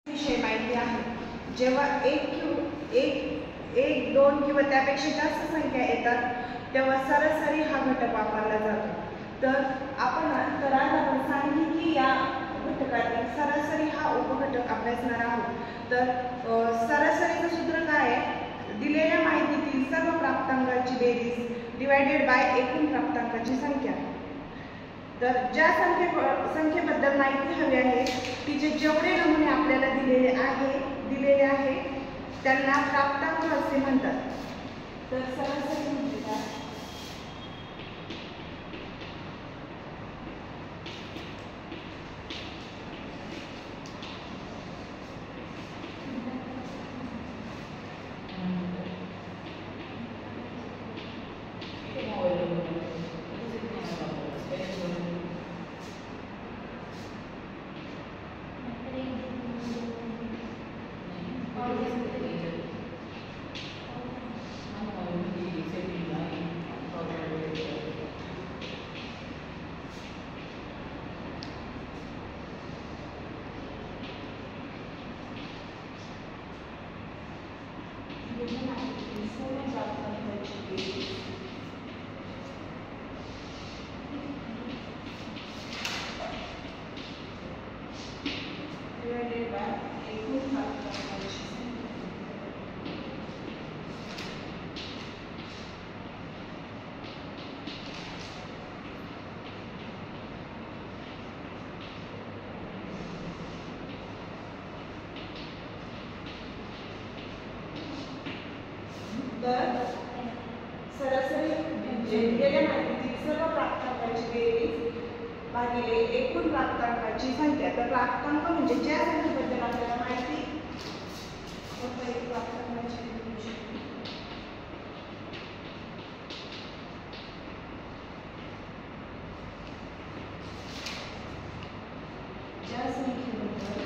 विषय माहिती आहे. जेव्हा एक दोन किंवा त्यापेक्षा जास्त संख्या येतात तेव्हा सरासरी हा घटक वापरला जातो. तर आपण सांगितले या घटकातील सरासरी हा उपघटक अभ्यासणार आहोत. तर सरासरीचं सूत्र काय आहे? दिलेल्या माहितीतील सर्व प्राप्तांकाची बेरीज डिवायडेड बाय एकूण प्राप्तांकाची संख्या. तर ज्या संख्येबद्दल माहिती हवी आहे तिचे जेवढे नमुने आपल्याला दिलेले आहे त्यांना प्राप्तांक असे म्हणतात. तर सरासरी म्हणजे काय? तर सरासरी म्हणजे दिलेल्या माहितीतील सर्व प्राप्तांकाची बेरीज भागिले एकूण प्राप्तांकाची संख्या. तर प्राप्तांक म्हणजे ज्या संख्येबद्दल आपल्याला माहिती प्राप्तांकाची ज्या संख्येबद्दल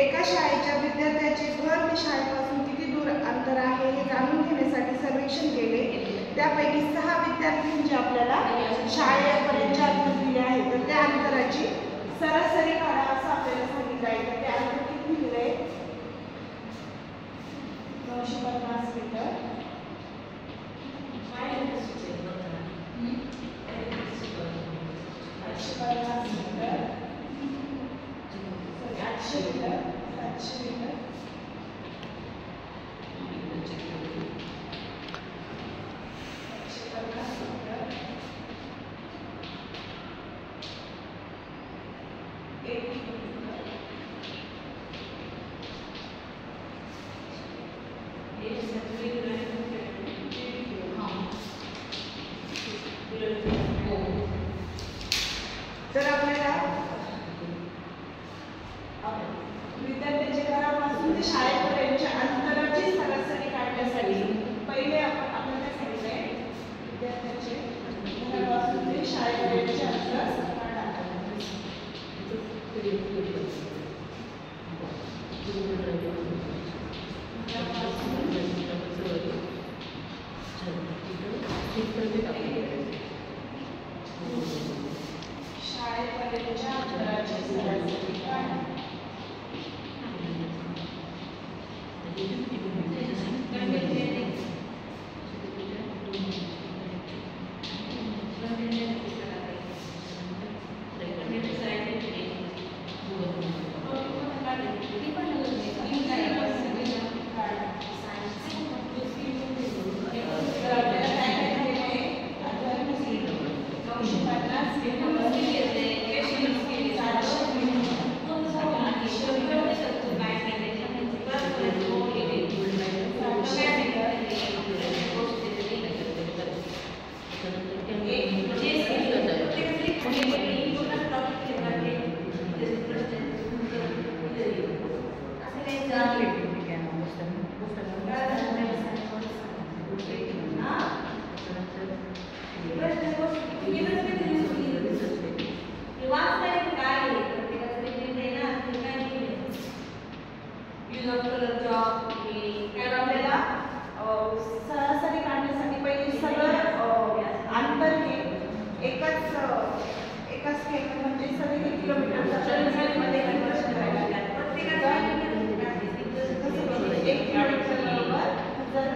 एका शाळेच्या विद्यार्थ्याचे घर ते शाळेपासून किती दूर अंतर आहे हे जाणून घेण्यासाठी सर्वेक्षण केले. त्यापैकी 6 विद्यार्थ्यांचे आपल्याला शाळेपर्यंतचे अंतर दिले आहे. तर त्या अंतराची सरासरी काढा असं आपल्याला सांगितलं आहे. तर ते अंतर किती दिलं आहे? 950 मीटर. 850 मीटर. 800 मीटर. 700 मीटर. 1 शाळेपर्यंतच्या अंतराची सरासरी काढा. सरासरी काढण्यासाठी पहिले सगळं अंतर हे एकाच केंद्र म्हणजे सगळे किलोमीटर एक किलोमीटर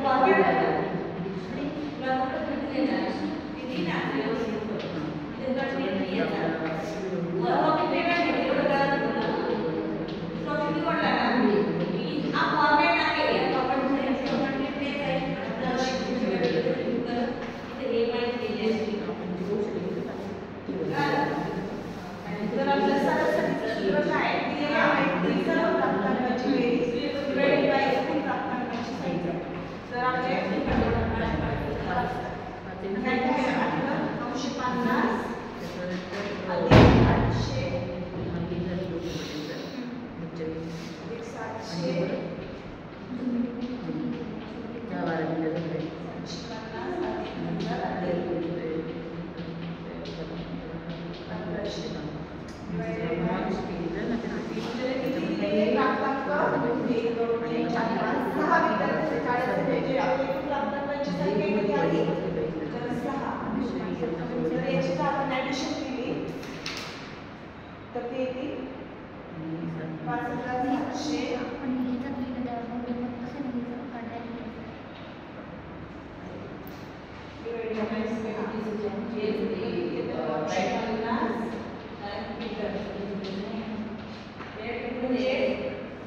बरोबर जर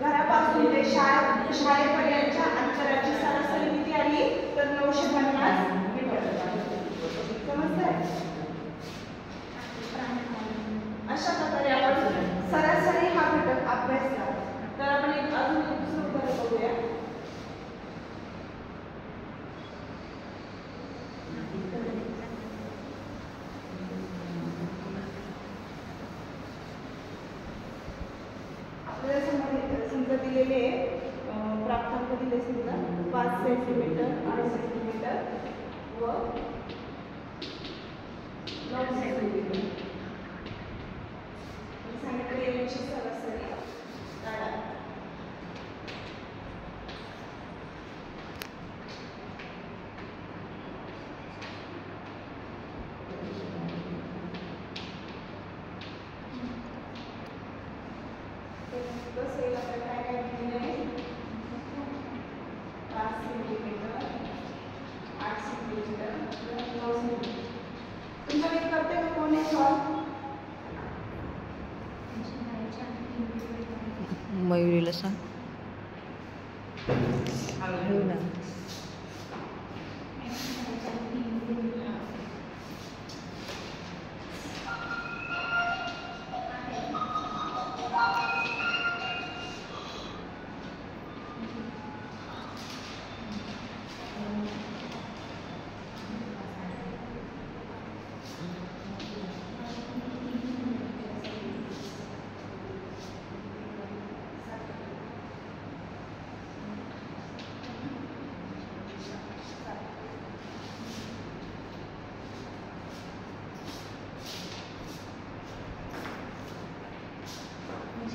घरापासून ते शाळेपर्यंतच्या अंतराची सरासरी किती आली तर 950 मीटर. समजतंय? अशा प्रकारे आपण सरासरी हा घटक अभ्यासला. तर आपण अजून दुसरं उदाहरण बघूया. समजा दिलेले प्राप्तांक दिले समजा 5 सेंटीमीटर 8 सेंटीमीटर व 9 सेंटीमीटर सांगितले यांची सरासरी काढा. मयुरीला सांग.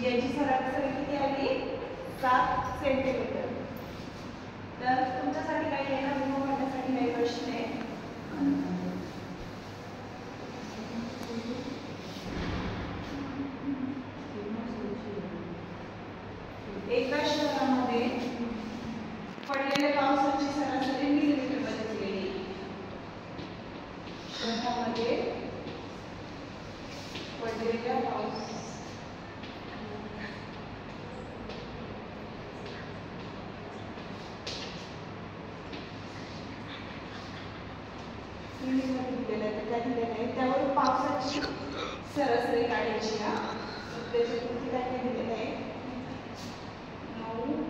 याची सरासरी किती आली 7 सेंटीमीटर. तर तुमच्यासाठी काही आहे ना, विभाग करण्यासाठी काही प्रश्न आहे. एका शहरामध्ये पडलेल्या पावसाची सरासरी मिलीमीटरमध्ये दिलेली आहे. शहरामध्ये पडलेल्या पाऊस त्यावर पावसाची सरासरी काढायची ना. त्याच्या किती काय दिलेलं आहे 9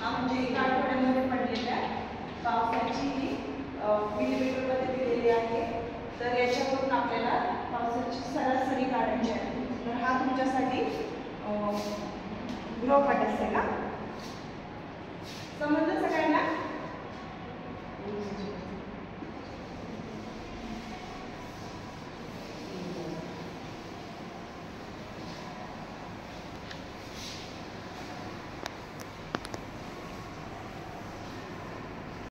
म्हणजे एका आठवड्यामध्ये पडलेल्या पावसाची मिलीमीटरमध्ये दिलेली आहे. तर याच्यावरून आपल्याला पावसाची सरासरी काढायची आहे. तर हा तुमच्यासाठी गृहपाठ असेल ना. समजलं सगळ्यांना?